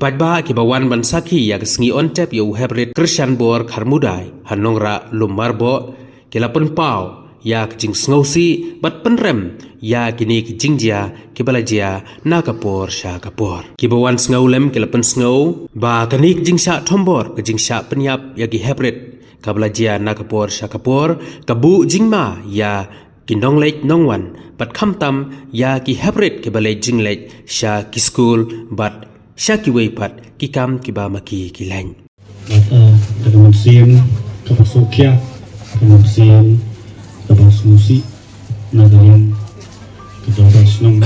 Kipadba kibawan bansaki ya kesengi ontep ya uhebrit Krishan bor karmudai hanongra lumarbo kilapun pau ya kejing sengausi bat penrem ya kini kejingja kibalajia nakapor sya kapor kibawan sengaulem kilapun sengau ba kini kejing sya tombor kejing sya penyap ya kihebrit kabalajia nakapor sya kapor kabu jingma ya kindong lek nongwan bat kamtam ya kihebrit kibalai jinglek sya kiskul bat Syaki weipat kikam kibamaki kilain. Dengan siang kapasukia, dengan siang kapasusi, nagaling kedoras nom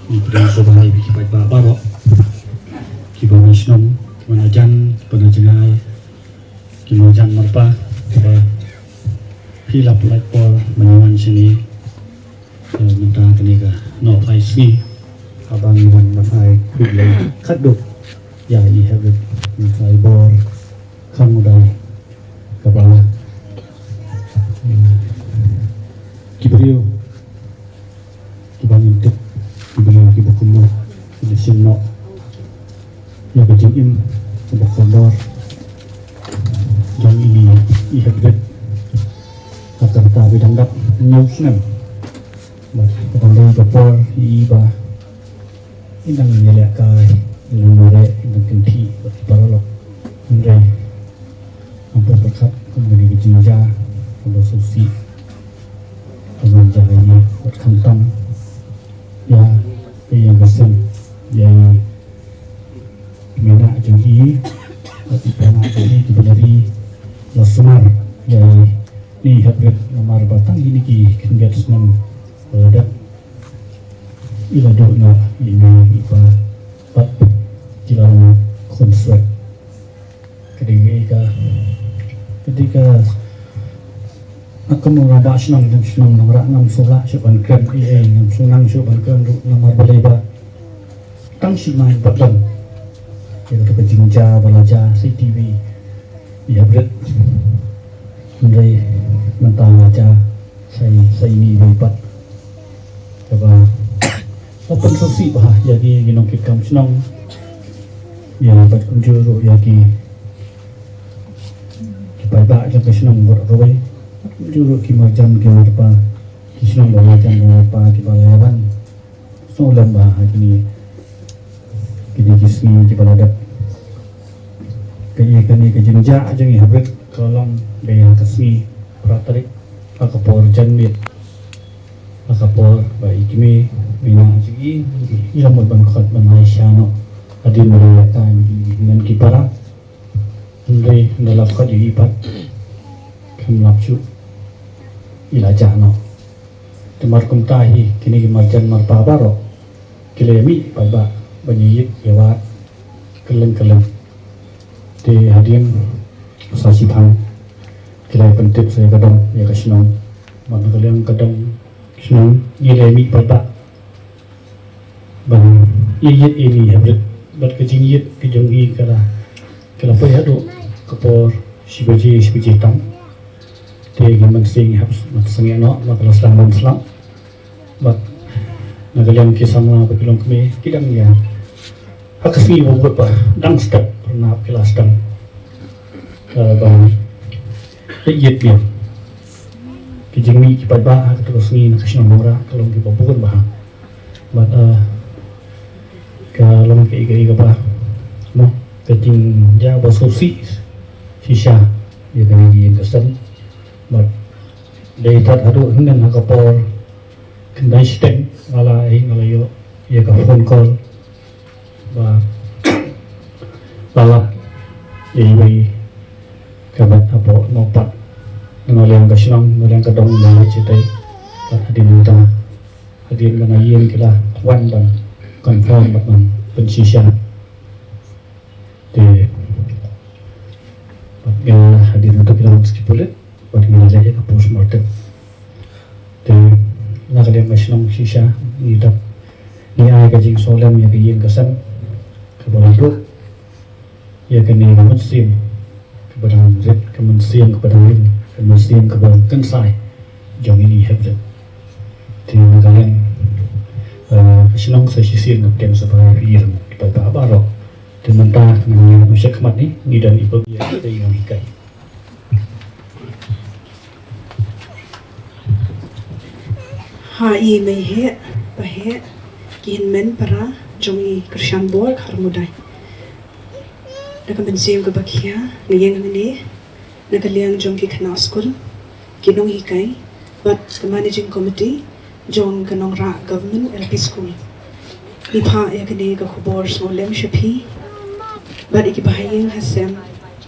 di persoalan ibu kipai babaro, kibamis nom kimanajan kipanajai, kimajan marpa, kiba hilap lapor menyaman sini, mentang keniga no paisni. Abang Iwan Mafai Bilai Kaduk Ya Ihabit Mafai Bor Kamudai Kabala Kibrio Kibanintip Kibrio Kibakumu Kibasinno Ya Bajingim Kibakondor Jang ini Ihabit Kakarta Bidangdap Nyusnem Kabala Kapor Iba Indang menyeliakai, indang merek, indang kenti, berparalog, indang hampir berkat, kemudian dijinja, kalau susi, kemudian jahanya berkantong, ya, yang besar, yang menak jenghi, tapi penak jenghi diberi lasmar, yang ni habret nomor batang ini ki kengat senam pada ila doa ini ipa pat kilang konsep ketika aku mengabak senang dan senang nomor 6 sulak seban krem kiai yang sunang seban krem nomor baleba tang si main patlan kita kejingja balaja CTV ya bret mulai mentang aja saya ini lipat coba open sosi bah jadi ginong kikam senang ya bat kunjuru yaki kipada sampai senang berrawai kunjuru kimajan kimarpa kisenang balajan kimarpa kibalayawan solam bah ini kini kisni kibaladap kini kejinja aja ni habret kolong daya kesni pratarik akapor janmit akapor baik kimi minang segi ilmu bangkat Malaysia no hadir merayakan dengan kipara mulai dalam kadi ibat kemlapsu ilajah no temar kumtahi kini kimarjan marpabaro kilemi baba banyiyik yawat keleng di hadian sasipang kilai pentip saya kadang ya kasinong mana kalian kadang kasinong ilemi baba bang iyit ini habret bat kejing yit kejongi kala apa ya do kapor sibaji tam te gaman sing habs mat sengeno mat selang bat nagalian kisama bakilong kami kidang ya hakasi wobot pa dang step pernah kelas dang bang iyit dia kejing mi kipadba terus ni nakasino mora kalong kipabukan bah bat kalau kayak apa, no, kecing jauh sosi, sisa, dia kena diin kesan, but dari tat hadu hengan hakapor, kena stem, ala yo, ya ka phone call, bala, ini kabat apa, nopat, ngaliang kesenang, ngaliang kedong, ngaliang citai, tat hadir muda, hadir kena yin kila, wan ban. Confirm batman pensisya de batnya hadir untuk kita meskipun batnya saja ke postmortem de nak dia masih sisa hidup ni ay kajing solam ya kajing kesan kepada ya kini kemensian kepada zet kemensian kepada lain kemensian kepada kensai jong ini hebret di kalian senang saya sisir nak dem sebagai firm kita tak baru thì mình ta nó sẽ khmat ni ni dan ibu dia kita yang hikai Hai mei he bahe kin men para jongi Krishan bor harmudai naka bensim ka bakia ngiyeng ngene naka liang jongi khana school kinong hikai but the managing committee jong kanong ra government LP school ipha yakene ka khobor smolem shapi but iki bahayeng hasem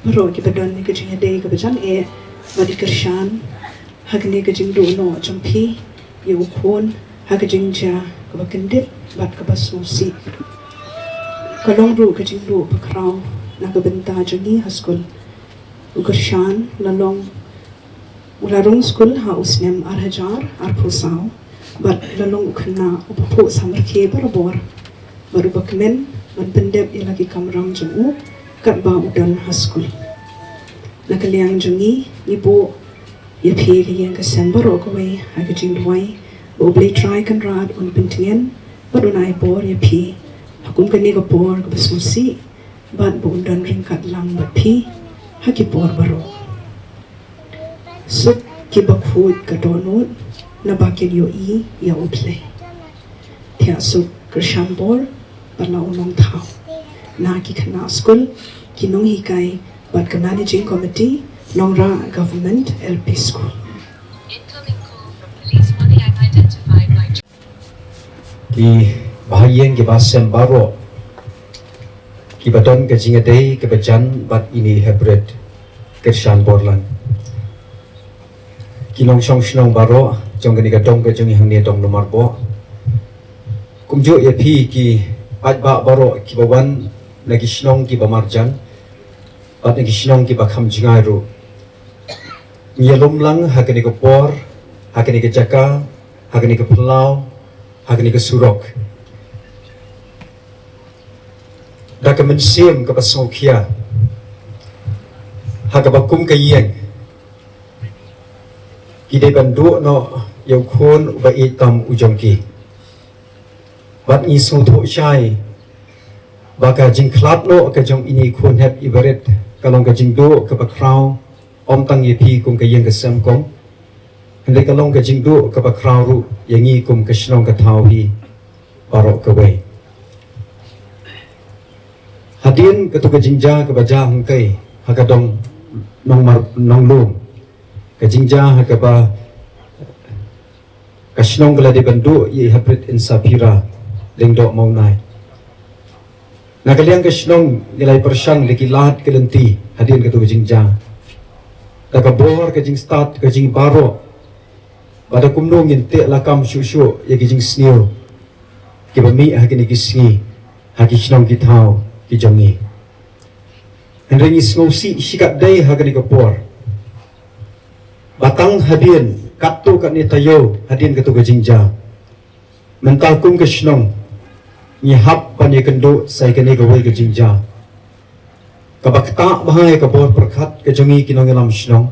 bro ki badon ni ka jinga de ka bajan e but Krishan hagne ka jing do no champi yêu khôn hai cái chính cha các bạn kinh điệp bắt các bạn số sĩ các long ru cái chính ru bậc rau là các bên ta cho đi school Krishan là long ula rong school ha usnem arhajar arphusau but là long khna upapho samar ke barabor baru bakmen man pendep ilagi kamram jemu kat ba udan school na kaliang jungi ibu ia phi yang ka sember okwe ha ka jing duai oblay try kan rad un pentingen but unai bor ia phi hakum ka ni ka bor ka basmusi bat bu undan ring kat lang bat phi ha ki bor baro suk ki bakfut ka donut na bakin yo I ya oblay thia suk Krishan bor bala ulong thau na ki khana school ki nong hi kai but ka managing committee Nongra Government LP School. Incoming call from police money unidentified by Ki bahayeng ki basem baro ki baton ke jinga dei ke bajan bat ini hybrid Krishan borlan ki long song shnong baro jong ke ni ka dong ke jong hang ni dong nomor bo kumjo ye phi ki pat ba baro ki bawan lagi shnong ki bamarjan bat lagi shnong ki bakham jingai ru nyelum lang hakani ke por hakani ke jaka hakani ke pelau hakani ke surok da ke mensim ke pasokia hakabakum ke yeng kide bandu no yau khon ba itam ujongki bat ni so tho shai baka jing klat no ke jong ini khon hep ibaret kalong ke jing do ke bakrau om tang ye phi kum ke yeng ke sam kom hande kalong ke jing do ke bakrau ru yengi kum ke shnong ke thau hi barok ke we hadin ke tu ke jingja ke baja hang kai ha ka dong nong mar nong lum ke jingja ha ke ba ka shnong ke la de bandu ye haprit in sapira ding do mau nai na kaliang ke shnong nilai persang leki lat ke lenti hadin ke tu ke jingja da ka bor ke jing start ke jing baro pada kumnong yin te lakam shushu ye ke jing snio ke ba mi ha ke ni ki sngi ha ki shnong ki thau ki jongi henry ni sngosi shikat dai ha ke ni ka por batang hadin katu kat ni tayo hadin ke tu ke jingja mental kum ke shnong ni hap pan ye kendo sai ke ni ka wei ke jingja kabakta bahai ka por prakhat ke jongi ki nong lam shnong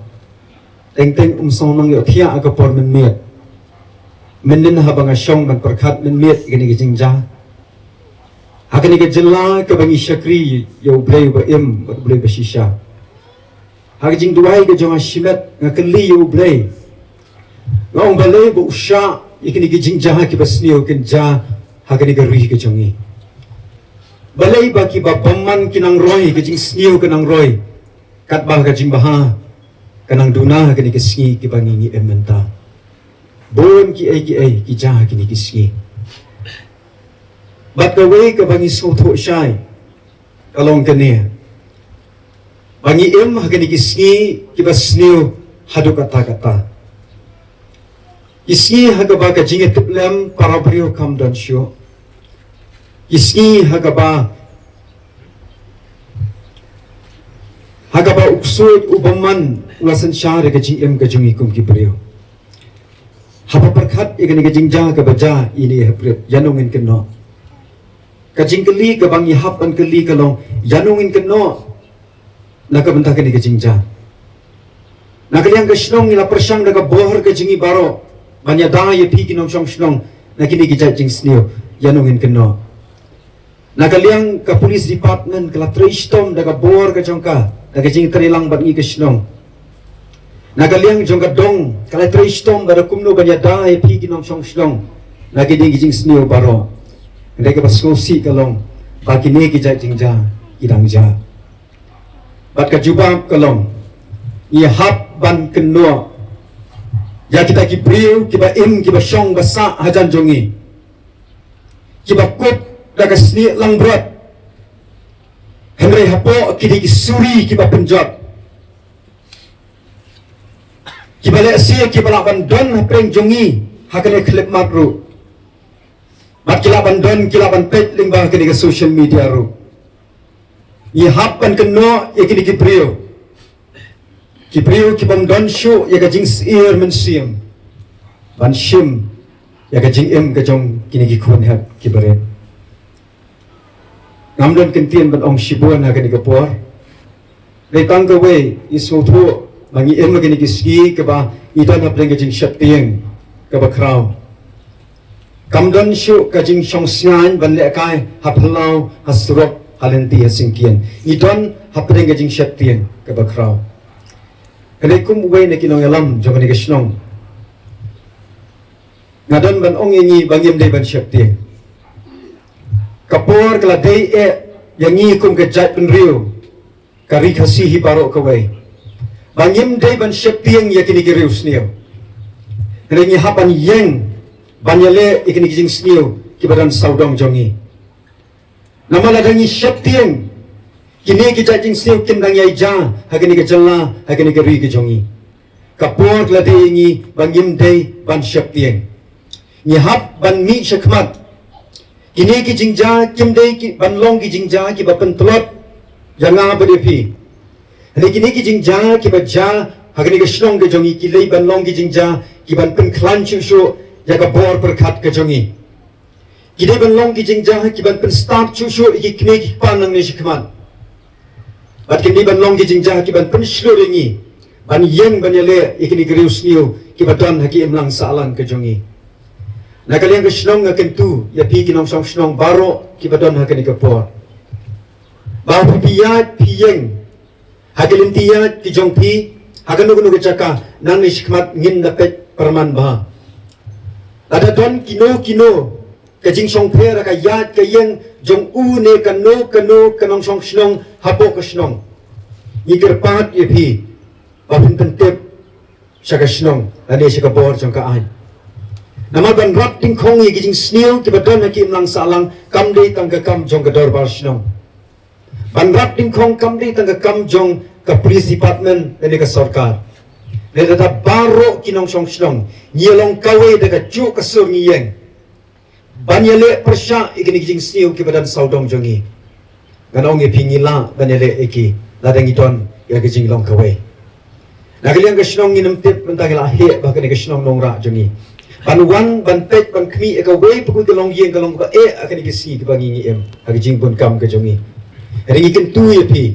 teng teng song nong yo thia ka por men miet menin ha banga shong ban prakhat men miet ke ni ke jingja ha ke ni ke jilla ka bangi shakri yo blei ba im ba blei ba shisha ha ke jing duai ke jonga shimet nga kli yo blei ngong balei bu sha ikini ke jingja ha ki basnio ken ja ha ke ni ke ri ke jongi balai baki ba paman kinang roy ke jing snio kenang roy kat bah ke jing baha kanang duna ke ni ke sngi ki bangi ni ementa bon ki ai ki ja ki ni ki sngi bat ke we ke bangi so tho shai kalong ke ne bangi em ha ke ni ki sngi ki ba snio hadu kata kata isngi ha ke ba ke jing etuplem para brio kam dan syo isngi hagaba uksud ubaman ulasan syar ke jing em ke jungi kum ki brio haba perkhat igani ke jing ja ke baja ini hapret yanungin keno ka jing keli ke bangi hap an keli kalong yanungin keno na ka bentah ke ni ke jing ja na kaliang ke shnong ila persang daga bohar ke jingi baro banya da ye pi kinong shong shnong na kini ki ja jing snio yanungin keno Nagaliang ka police department kala tristom daga bor ka jongka daga jing terilang bat ngi kesnong. Nagaliang jongka dong kala tristom daga kumno banya dai pi ginom song snong. Nagi ding jing snio baro. Ndai ka baskosi kalong bagi ne ki jai jingja idang ja. Bat ka jubab kalong i hap ban kenua. Ya kita ki briu ki ba im ki ba shong basa hajan jongi. Ki ba kut daga sni lang berat Henry hapo kini suri kiba penjot kiba le asia kiba la bandon hapreng jongi hakane klip matru mat kila bandon kila ban pet lingba kini ke social media ru i hapan keno kini kibrio kibam don show ya ka jing ear men sim ban shim ya ka jing em ka jong kini ki khun hap kibare Ngamdan kentian ban ong shibuan ha kani kapor. Dai tang ka we isu thu mangi em kani kiski ka ba idan ha pleng ka jing shat tieng ka ba kraw. Kamdan shu ka jing shong sian ban le kai ha phlau ha surok halenti ha singkian. Idan ha pleng ka jing shat tieng ka ba kraw. Kani kum we ne kinong yalam jong kani kashnong. Ngadan ban ong ngi bangim dai ban shat tieng. Kapor kala day yang ngi kum ke jat penriu kari khasihi baro kawai bangim day ban sheptieng ya kini geriu snio rengi hapan yeng banyale ikini jing snio kibadan saudong jongi namala dangi sheptieng kini ki jat jing snio kin dang yai ja hakini ke jalla hakini ke ri ke jongi kapor kala day ngi bangim day ban sheptieng ni hap ban mi shakmat Kini ki jingja kimdei ki banlong ki jingja ki bapen telot janga bedepi. Hari kini ki jingja ki baca hagani ke shnong ke jongi ki lei banlong ki jingja ki ban pen klan chushu jaga bor perkat ke jongi. Kini banlong ki jingja ki ban pen start chushu ki kini ki panang ni shikman. Bat kini banlong ki jingja ki ban pen shluringi ban yeng ban yale ikini gerius niu ki badan haki emlang salan ke jongi. Nakaliang ke shnong akan tu ya pi kinong song shnong baro ki badon hakan ikapor. Bau piyat piyeng hakalin tiyat ki jong pi hakan nugu nugu caka nang ni shikmat ngin dapet perman bah. Ada don kino ke jing song pera ka yat ke yeng jong u ne kano kanong song shnong hapo ke shnong. Ni kerpat ya pi bapin pentep shaka shnong ane shaka bor jong ka ay. Nama ban rat ting kong ye gijing snil ki badan ha ki imlang salang kam dei tang ka kam jong ka dor bar shnong. Ban rat ting kong kam dei tang ka kam jong ka police department ne ka sarkar. Ne da baro kinong song shnong nyelong kawe da ka chu ka sur ni yeng. Ban yele persha ikini gijing snil ki badan saudong jongi. Ganong ye pingila ban yele eki ladang idon ya gijing long kawe. Nagaliang ka shnong nginam tip mentagila he ba ka ne ka shnong nongra jongi. Ban wan ban pet ban kmi eka we pukul kalong yeng kalong ka akan ikisi ke bangi em agi jing pun kam ke jongi ringi ken tu ye pi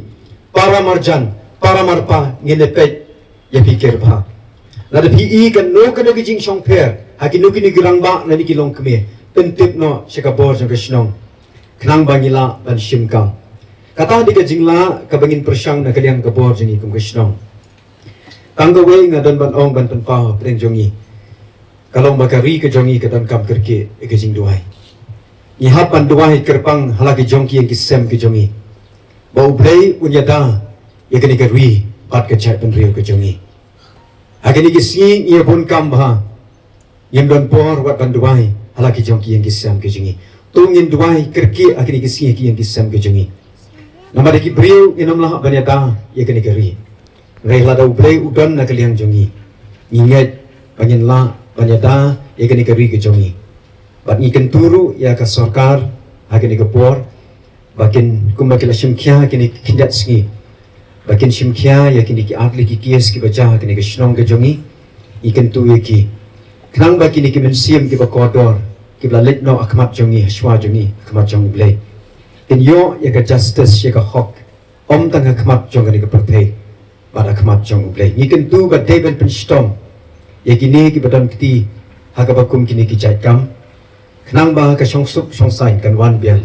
para marjan para marpa ngene pet ye pi kerba la de pi I kan no kan agi jing song per agi no kini girang ba na ni kilong kmi pentip no shika bor jong krishnong knang bangila ban shim kam kata di ke jingla ka bangin persyang na kaliang ka bor jongi kum krishnong tangga we ngadon ban ong ban penpa preng jongi Kalau bakari ke jongi ke dalam kam kerke ke jing duai. Ni hapan duai kerpang halaki jongki yang kisem ke jongi. Bau blai unyada ya kini kerwi pat ke chat penrio ke jongi. Agani kisi ia pun kam bah. Yang don por wat ban duai halaki jongki yang kisem ke jongi. Tungin duai kerke agani kisi yang kisem ke jongi. Nama deki brio inam lah banyada ya kini kerwi. Rehla dau blai udan na kaliang jongi. Ingat bangin lah Banyada ya kini keri ke jongi. Bat ni kenturu ya ka sarkar hakini ke por. Bakin kumbakila shimkya kini kindat singi. Bakin shimkya ya kini ki atli ki kies ki baca hakini ke shnong ke jongi. Ikan tu ya ki. Kenang bakini ki mensiam ki bakodor. Ki blalit no akmat jongi shwa jongi akmat jongi blay. Ken yo ya ka justice ya ka hok. Om tang akmat jongi ke partai. Bat akmat jongi blay. Ikan tu bat David penstom. Ya kini ki badan kiti hakabakum kini ki jait kam kenang ba ka song sup song sain kan wan bian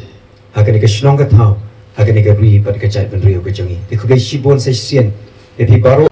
akan ni ke shlong ka thau akan ni ke ri pat ka chai ban rio ka jongi te khu ke shibon sai sien te pi baro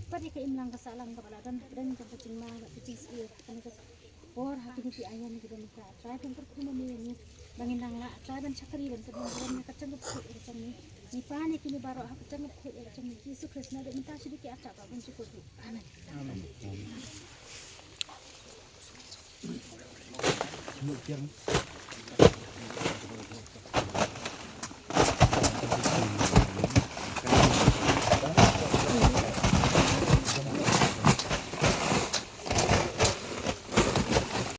Pati ka imlang kasalang kapalatan dan ka pacing mga pacing sir kan ka or happy ni ayan ni kita ka try kan perkuma ni bangin lang la try ban sakari ban kan ka canggup ku cang ni pani kini baro ha canggup ku cang ni Yesus Kristus na minta sedikit acak ka ban cukup amin amin